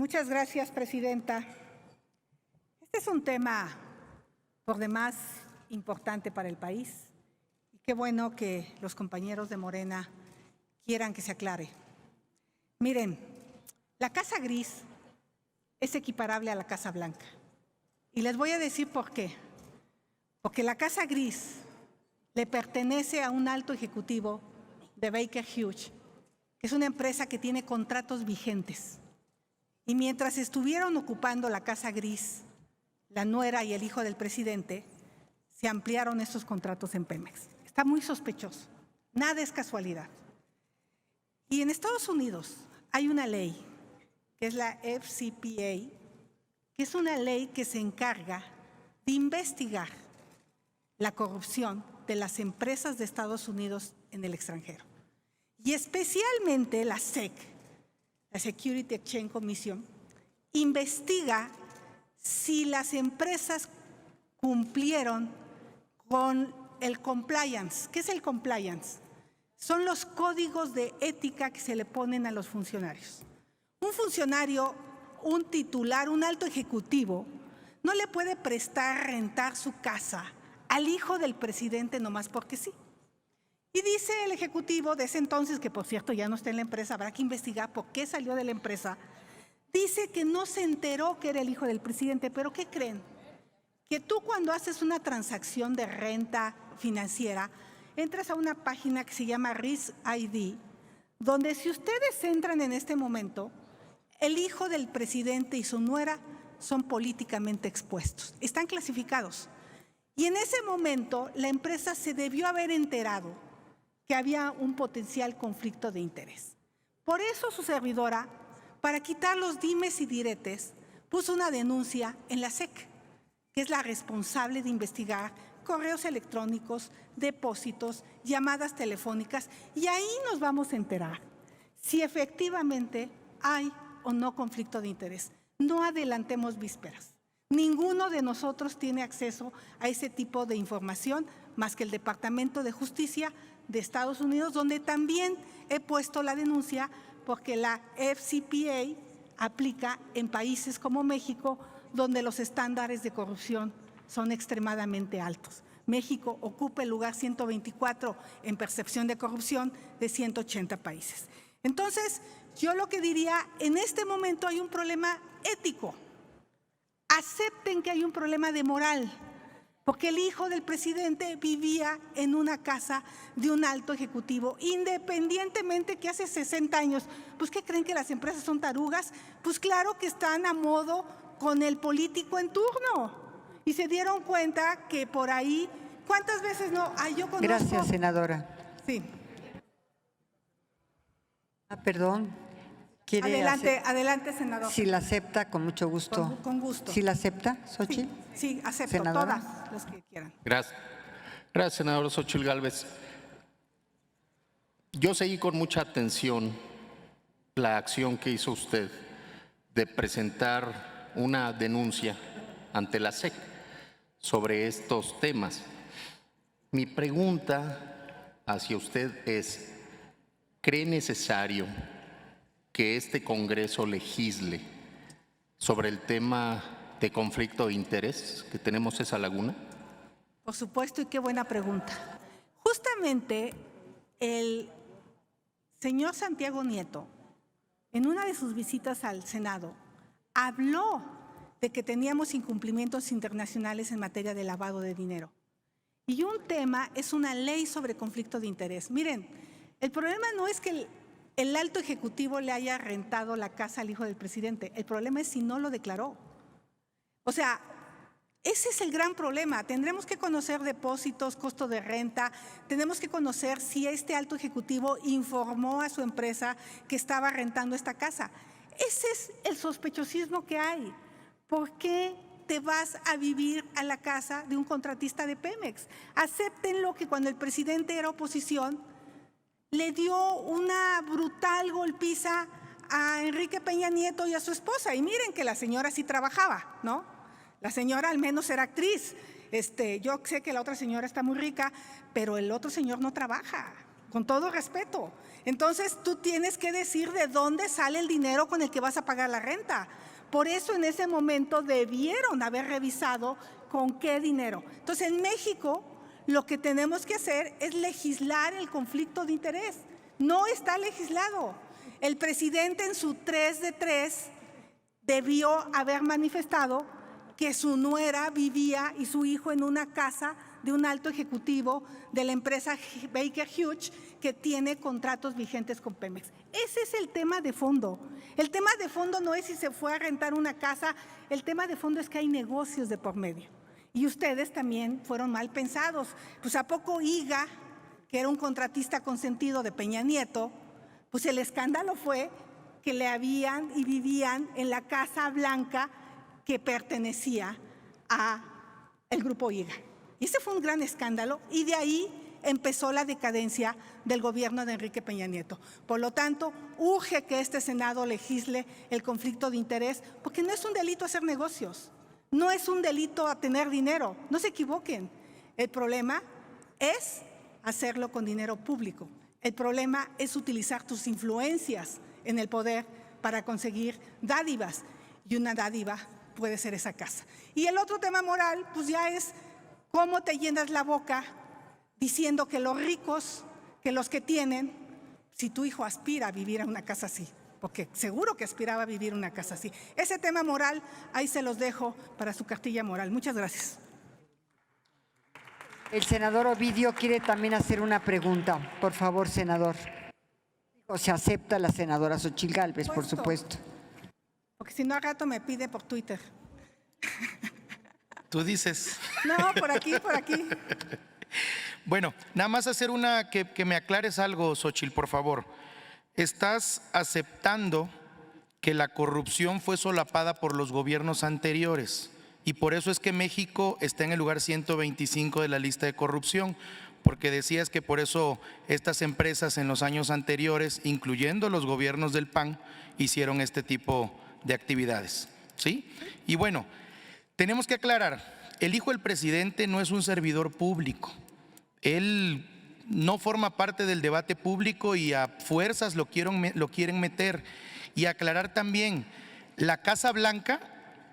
Muchas gracias, presidenta. Este es un tema por demás importante para el país y qué bueno que los compañeros de Morena quieran que se aclare. Miren, la Casa Gris es equiparable a la Casa Blanca y les voy a decir por qué. Porque la Casa Gris le pertenece a un alto ejecutivo de Baker Hughes, que es una empresa que tiene contratos vigentes. Y mientras estuvieron ocupando la Casa Gris, la nuera y el hijo del presidente, se ampliaron estos contratos en Pemex. Está muy sospechoso. Nada es casualidad. Y en Estados Unidos hay una ley, que es la FCPA, que es una ley que se encarga de investigar la corrupción de las empresas de Estados Unidos en el extranjero. Y especialmente la SEC, la Security Exchange Commission, investiga si las empresas cumplieron con el compliance. ¿Qué es el compliance? Son los códigos de ética que se le ponen a los funcionarios. Un funcionario, un titular, un alto ejecutivo, no le puede prestar rentar su casa al hijo del presidente nomás porque sí. Y dice el ejecutivo de ese entonces, que por cierto ya no está en la empresa, habrá que investigar por qué salió de la empresa, dice que no se enteró que era el hijo del presidente. ¿Pero qué creen? Que tú cuando haces una transacción de renta financiera, entras a una página que se llama Risk ID, donde si ustedes entran en este momento, el hijo del presidente y su nuera son políticamente expuestos, están clasificados. Y en ese momento la empresa se debió haber enterado que había un potencial conflicto de interés. Por eso su servidora, para quitar los dimes y diretes, puso una denuncia en la SEC, que es la responsable de investigar correos electrónicos, depósitos, llamadas telefónicas, y ahí nos vamos a enterar si efectivamente hay o no conflicto de interés. No adelantemos vísperas. Ninguno de nosotros tiene acceso a ese tipo de información más que el Departamento de Justicia de Estados Unidos, donde también he puesto la denuncia porque la FCPA aplica en países como México, donde los estándares de corrupción son extremadamente altos. México ocupa el lugar 124 en percepción de corrupción de 180 países. Entonces, yo lo que diría, en este momento hay un problema ético. Acepten que hay un problema de moral, porque el hijo del presidente vivía en una casa de un alto ejecutivo, independientemente que hace 60 años. Pues, ¿qué creen, que las empresas son tarugas? Pues claro que están a modo con el político en turno. Y se dieron cuenta que por ahí, ¿cuántas veces no? Yo conozco. Gracias, senadora. Sí. Perdón. Adelante, senador. Si la acepta, con mucho gusto. Con gusto. ¿Si la acepta, Xochitl? Sí, acepto. Senadora. Todas las que quieran. Gracias. Gracias, senador Xochitl Gálvez. Yo seguí con mucha atención la acción que hizo usted de presentar una denuncia ante la SEC sobre estos temas. Mi pregunta hacia usted es, ¿cree necesario que este Congreso legisle sobre el tema de conflicto de interés, que tenemos esa laguna? Por supuesto, y qué buena pregunta. Justamente el señor Santiago Nieto, en una de sus visitas al Senado, habló de que teníamos incumplimientos internacionales en materia de lavado de dinero. Y un tema es una ley sobre conflicto de interés. Miren, el problema no es que el alto ejecutivo le haya rentado la casa al hijo del presidente. El problema es si no lo declaró. O sea, ese es el gran problema. Tendremos que conocer depósitos, costo de renta, tenemos que conocer si este alto ejecutivo informó a su empresa que estaba rentando esta casa. Ese es el sospechosismo que hay. ¿Por qué te vas a vivir a la casa de un contratista de Pemex? Acéptenlo, que cuando el presidente era oposición, le dio una brutal golpiza a Enrique Peña Nieto y a su esposa. Y miren que la señora sí trabajaba, ¿no? La señora al menos era actriz. Yo sé que la otra señora está muy rica, pero el otro señor no trabaja. con todo respeto. Entonces tú tienes que decir de dónde sale el dinero con el que vas a pagar la renta. Por eso en ese momento debieron haber revisado con qué dinero. Entonces en México lo que tenemos que hacer es legislar el conflicto de interés. No está legislado. El presidente en su 3 de 3 debió haber manifestado que su nuera vivía y su hijo en una casa de un alto ejecutivo de la empresa Baker Hughes que tiene contratos vigentes con Pemex. Ese es el tema de fondo. El tema de fondo no es si se fue a rentar una casa, el tema de fondo es que hay negocios de por medio. Y ustedes también fueron mal pensados. Pues ¿a poco IGA, que era un contratista consentido de Peña Nieto, pues el escándalo fue que le habían y vivían en la Casa Blanca que pertenecía al grupo IGA? Y ese fue un gran escándalo y de ahí empezó la decadencia del gobierno de Enrique Peña Nieto. Por lo tanto, urge que este Senado legisle el conflicto de interés, porque no es un delito hacer negocios, no es un delito a tener dinero, no se equivoquen. El problema es hacerlo con dinero público. El problema es utilizar tus influencias en el poder para conseguir dádivas, y una dádiva puede ser esa casa. Y el otro tema moral, pues ya es cómo te llenas la boca diciendo que los ricos, que los que tienen, si tu hijo aspira a vivir en una casa así, porque seguro que aspiraba a vivir en una casa así. Ese tema moral, ahí se los dejo para su cartilla moral. Muchas gracias. El senador Ovidio quiere también hacer una pregunta. Por favor, senador. O se acepta la senadora Xochitl Gálvez, por supuesto. Porque si no, al rato me pide por Twitter. Tú dices. No, por aquí, por aquí. Bueno, nada más hacer que me aclares algo, Xochitl, por favor. ¿Estás aceptando que la corrupción fue solapada por los gobiernos anteriores? Y por eso es que México está en el lugar 125 de la lista de corrupción, porque decías que por eso estas empresas en los años anteriores, incluyendo los gobiernos del PAN, hicieron este tipo de actividades, ¿sí? Y bueno, tenemos que aclarar, el hijo del presidente no es un servidor público. Él no forma parte del debate público y a fuerzas lo quieren meter. Y aclarar también, la Casa Blanca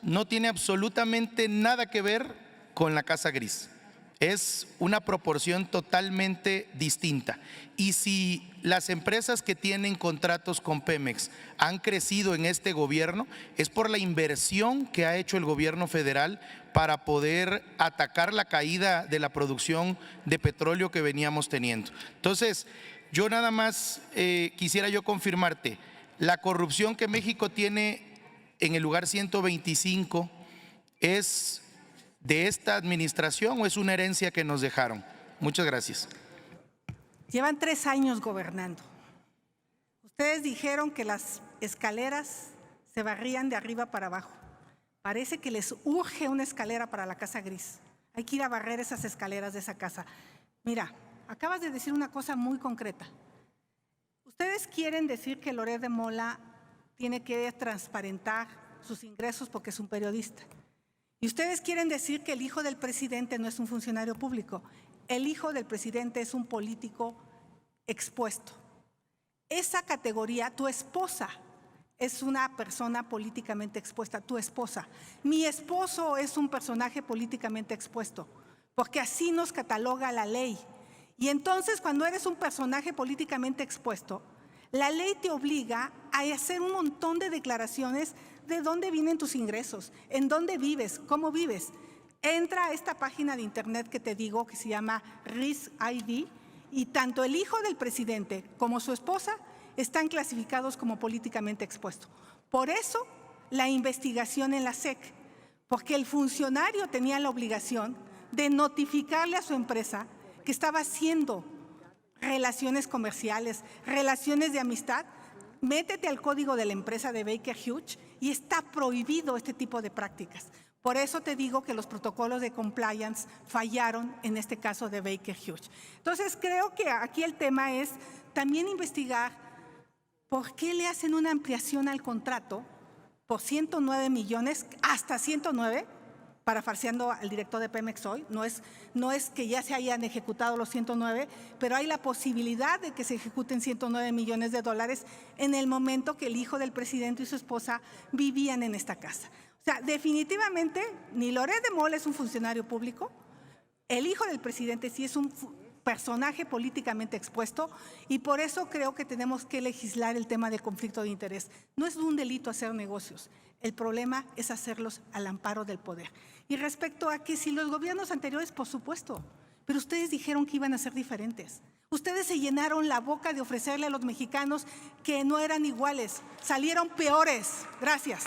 no tiene absolutamente nada que ver con la Casa Gris. Es una proporción totalmente distinta. Y si las empresas que tienen contratos con Pemex han crecido en este gobierno, es por la inversión que ha hecho el gobierno federal para poder atacar la caída de la producción de petróleo que veníamos teniendo. Entonces, yo nada más quisiera yo confirmarte, la corrupción que México tiene en el lugar 125 es de esta administración o es una herencia que nos dejaron. Muchas gracias. Llevan 3 años gobernando. Ustedes dijeron que las escaleras se barrían de arriba para abajo. Parece que les urge una escalera para la Casa Gris. Hay que ir a barrer esas escaleras de esa casa. Mira, acabas de decir una cosa muy concreta. Ustedes quieren decir que Loret de Mola tiene que transparentar sus ingresos porque es un periodista. Y ustedes quieren decir que el hijo del presidente no es un funcionario público. El hijo del presidente es un político expuesto. Esa categoría, tu esposa es una persona políticamente expuesta, tu esposa. Mi esposo es un personaje políticamente expuesto, porque así nos cataloga la ley. Y entonces, cuando eres un personaje políticamente expuesto, la ley te obliga a hacer un montón de declaraciones de dónde vienen tus ingresos, en dónde vives, cómo vives. Entra a esta página de internet que te digo, que se llama Risk ID, y tanto el hijo del presidente como su esposa están clasificados como políticamente expuestos. Por eso la investigación en la SEC, porque el funcionario tenía la obligación de notificarle a su empresa que estaba haciendo relaciones comerciales, relaciones de amistad. Métete al código de la empresa de Baker Hughes y está prohibido este tipo de prácticas. Por eso te digo que los protocolos de compliance fallaron en este caso de Baker Hughes. Entonces creo que aquí el tema es también investigar por qué le hacen una ampliación al contrato por 109 millones, hasta 109, parafarseando al director de Pemex hoy, no es que ya se hayan ejecutado los 109, pero hay la posibilidad de que se ejecuten 109 millones de dólares en el momento que el hijo del presidente y su esposa vivían en esta casa. O sea, definitivamente, ni Loret de Mola es un funcionario público, el hijo del presidente sí es un personaje políticamente expuesto y por eso creo que tenemos que legislar el tema del conflicto de interés. No es un delito hacer negocios, el problema es hacerlos al amparo del poder. Y respecto a que si los gobiernos anteriores, por supuesto, pero ustedes dijeron que iban a ser diferentes. Ustedes se llenaron la boca de ofrecerle a los mexicanos que no eran iguales, salieron peores. Gracias.